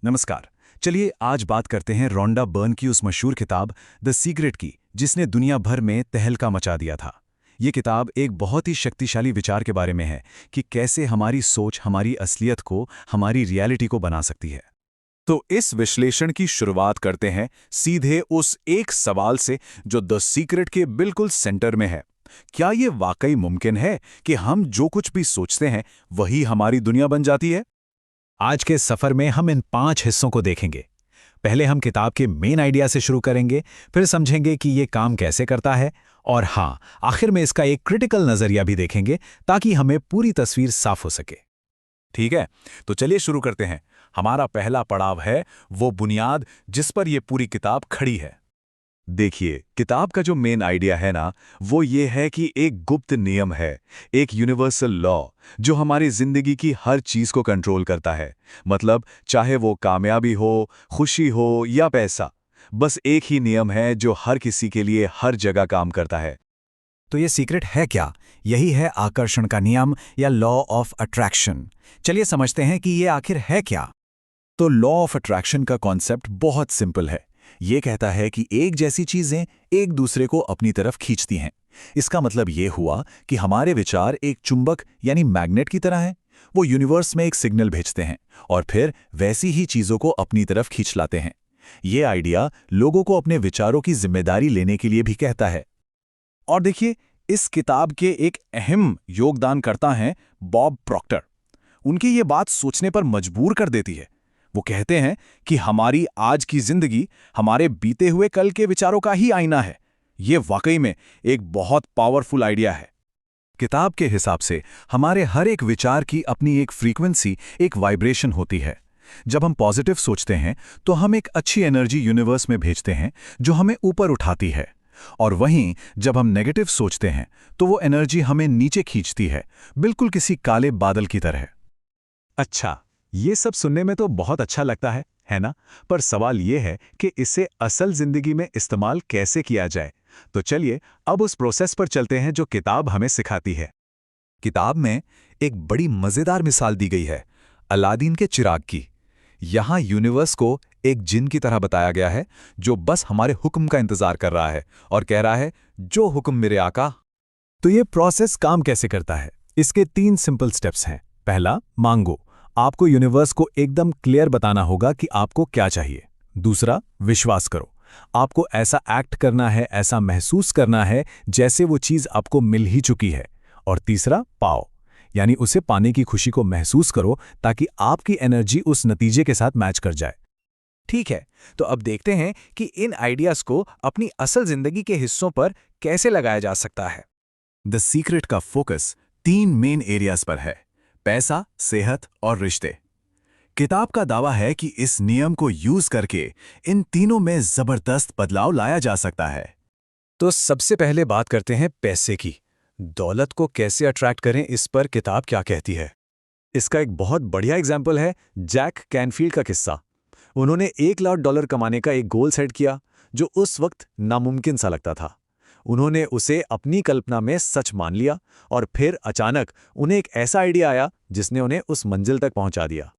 नमस्कार। चलिए आज बात करते हैं रोंडा बर्न की उस मशहूर किताब द सीक्रेट की, जिसने दुनिया भर में तहलका मचा दिया था। ये किताब एक बहुत ही शक्तिशाली विचार के बारे में है कि कैसे हमारी सोच हमारी असलियत को, हमारी रियलिटी को बना सकती है। तो इस विश्लेषण की शुरुआत करते हैं सीधे उस एक सवाल से जो द सीक्रेट के बिल्कुल सेंटर में है। क्या ये वाकई मुमकिन है कि हम जो कुछ भी सोचते हैं वही हमारी दुनिया बन जाती है? आज के सफर में हम इन 5 हिस्सों को देखेंगे। पहले हम किताब के मेन आइडिया से शुरू करेंगे, फिर समझेंगे कि ये काम कैसे करता है, और हाँ, आखिर में इसका एक क्रिटिकल नजरिया भी देखेंगे ताकि हमें पूरी तस्वीर साफ हो सके। ठीक है, तो चलिए शुरू करते हैं। हमारा पहला पड़ाव है वो बुनियाद जिस पर यह पूरी किताब खड़ी है। देखिए, किताब का जो मेन आइडिया है ना, वो ये है कि एक गुप्त नियम है, एक यूनिवर्सल लॉ जो हमारी जिंदगी की हर चीज को कंट्रोल करता है। मतलब चाहे वो कामयाबी हो, खुशी हो या पैसा, बस एक ही नियम है जो हर किसी के लिए हर जगह काम करता है। तो ये सीक्रेट है क्या? यही है आकर्षण का नियम या लॉ ऑफ अट्रैक्शन। चलिए समझते हैं कि ये आखिर है क्या। तो लॉ ऑफ अट्रैक्शन का कॉन्सेप्ट बहुत सिंपल है। ये कहता है कि एक जैसी चीजें एक दूसरे को अपनी तरफ खींचती हैं। इसका मतलब ये हुआ कि हमारे विचार एक चुंबक यानी मैग्नेट की तरह हैं। वो यूनिवर्स में एक सिग्नल भेजते हैं और फिर वैसी ही चीजों को अपनी तरफ खींच लाते हैं। ये आइडिया लोगों को अपने विचारों की जिम्मेदारी लेने के लिए भी कहता है। और देखिए, इस किताब के एक अहम योगदानकर्ता हैं बॉब प्रॉक्टर। उनकी ये बात सोचने पर मजबूर कर देती है। वो कहते हैं कि हमारी आज की जिंदगी हमारे बीते हुए कल के विचारों का ही आईना है। ये वाकई में एक बहुत पावरफुल आइडिया है। किताब के हिसाब से हमारे हर एक विचार की अपनी एक फ्रीक्वेंसी, एक वाइब्रेशन होती है। जब हम पॉजिटिव सोचते हैं तो हम एक अच्छी एनर्जी यूनिवर्स में भेजते हैं जो हमें ऊपर उठाती है, और वहीं जब हम नेगेटिव सोचते हैं तो वो एनर्जी हमें नीचे खींचती है, बिल्कुल किसी काले बादल की तरह। अच्छा, ये सब सुनने में तो बहुत अच्छा लगता है ना? पर सवाल ये है कि इसे असल जिंदगी में इस्तेमाल कैसे किया जाए। तो चलिए अब उस प्रोसेस पर चलते हैं जो किताब हमें सिखाती है। किताब में एक बड़ी मजेदार मिसाल दी गई है, अलादीन के चिराग की। यहाँ यूनिवर्स को एक जिन की तरह बताया गया है जो बस हमारे हुक्म का इंतजार कर रहा है और कह रहा है, जो हुक्म मेरे आका। तो ये प्रोसेस काम कैसे करता है? इसके 3 सिंपल स्टेप्स हैं। पहला, मांगो। आपको यूनिवर्स को एकदम क्लियर बताना होगा कि आपको क्या चाहिए। दूसरा, विश्वास करो। आपको ऐसा एक्ट करना है, ऐसा महसूस करना है जैसे वो चीज़ आपको मिल ही चुकी है। और तीसरा, पाओ, यानी उसे पाने की खुशी को महसूस करो ताकि आपकी एनर्जी उस नतीजे के साथ मैच कर जाए। ठीक है, तो अब देखते हैं कि इन आइडियाज को अपनी असल जिंदगी के हिस्सों पर कैसे लगाया जा सकता है। द सीक्रेट का फोकस 3 मेन एरियाज पर है, पैसा, सेहत और रिश्ते। किताब का दावा है कि इस नियम को यूज करके इन तीनों में जबरदस्त बदलाव लाया जा सकता है। तो सबसे पहले बात करते हैं पैसे की। दौलत को कैसे अट्रैक्ट करें, इस पर किताब क्या कहती है? इसका एक बहुत बढ़िया एग्जाम्पल है जैक कैनफील्ड का किस्सा। उन्होंने $1 लाख कमाने का एक गोल सेट किया जो उस वक्त नामुमकिन सा लगता था। उन्होंने उसे अपनी कल्पना में सच मान लिया और फिर अचानक उन्हें एक ऐसा आइडिया आया जिसने उन्हें उस मंजिल तक पहुंचा दिया।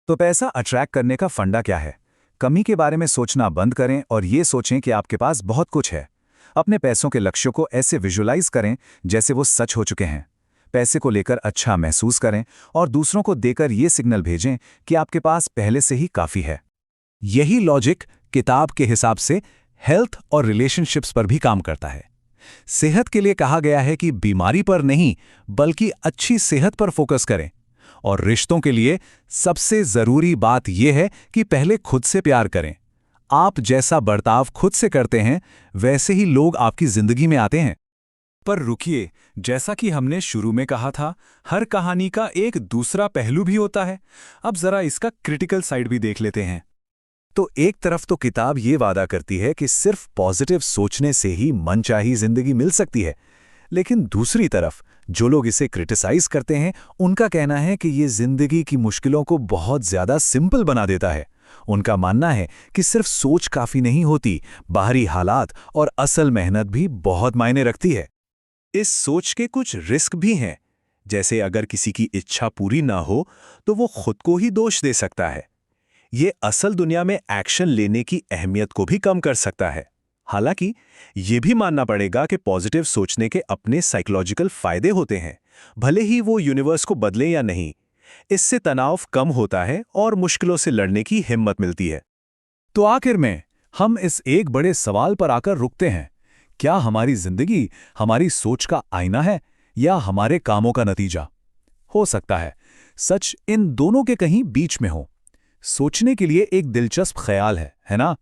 तो पैसा अट्रैक्ट करने का फंडा क्या है? कमी के बारे में सोचना बंद करें और ये सोचें कि आपके पास बहुत कुछ है। अपने पैसों के लक्ष्यों को ऐसे विजुलाइज करें जैसे वो सच हो चुके हैं। पैसे को लेकर अच्छा महसूस करें और दूसरों को देकर ये सिग्नल भेजें कि आपके पास पहले से ही काफ़ी है। यही लॉजिक किताब के हिसाब से हेल्थ और रिलेशनशिप्स पर भी काम करता है। सेहत के लिए कहा गया है कि बीमारी पर नहीं बल्कि अच्छी सेहत पर फोकस करें, और रिश्तों के लिए सबसे जरूरी बात यह है कि पहले खुद से प्यार करें। आप जैसा बर्ताव खुद से करते हैं वैसे ही लोग आपकी जिंदगी में आते हैं। पर रुकिए, जैसा कि हमने शुरू में कहा था, हर कहानी का एक दूसरा पहलू भी होता है। अब जरा इसका क्रिटिकल साइड भी देख लेते हैं। तो एक तरफ तो किताब ये वादा करती है कि सिर्फ पॉजिटिव सोचने से ही मनचाही जिंदगी मिल सकती है, लेकिन दूसरी तरफ जो लोग इसे क्रिटिसाइज करते हैं उनका कहना है कि ये जिंदगी की मुश्किलों को बहुत ज्यादा सिंपल बना देता है। उनका मानना है कि सिर्फ सोच काफी नहीं होती, बाहरी हालात और असल मेहनत भी बहुत मायने रखती है। इस सोच के कुछ रिस्क भी हैं, जैसे अगर किसी की इच्छा पूरी ना हो तो वो खुद को ही दोष दे सकता है। ये असल दुनिया में एक्शन लेने की अहमियत को भी कम कर सकता है। हालांकि ये भी मानना पड़ेगा कि पॉजिटिव सोचने के अपने साइकोलॉजिकल फायदे होते हैं, भले ही वो यूनिवर्स को बदले या नहीं। इससे तनाव कम होता है और मुश्किलों से लड़ने की हिम्मत मिलती है। तो आखिर में हम इस एक बड़े सवाल पर आकर रुकते हैं, क्या हमारी जिंदगी हमारी सोच का आईना है या हमारे कामों का नतीजा? हो सकता है सच इन दोनों के कहीं बीच में हो। सोचने के लिए एक दिलचस्प ख्याल है ना?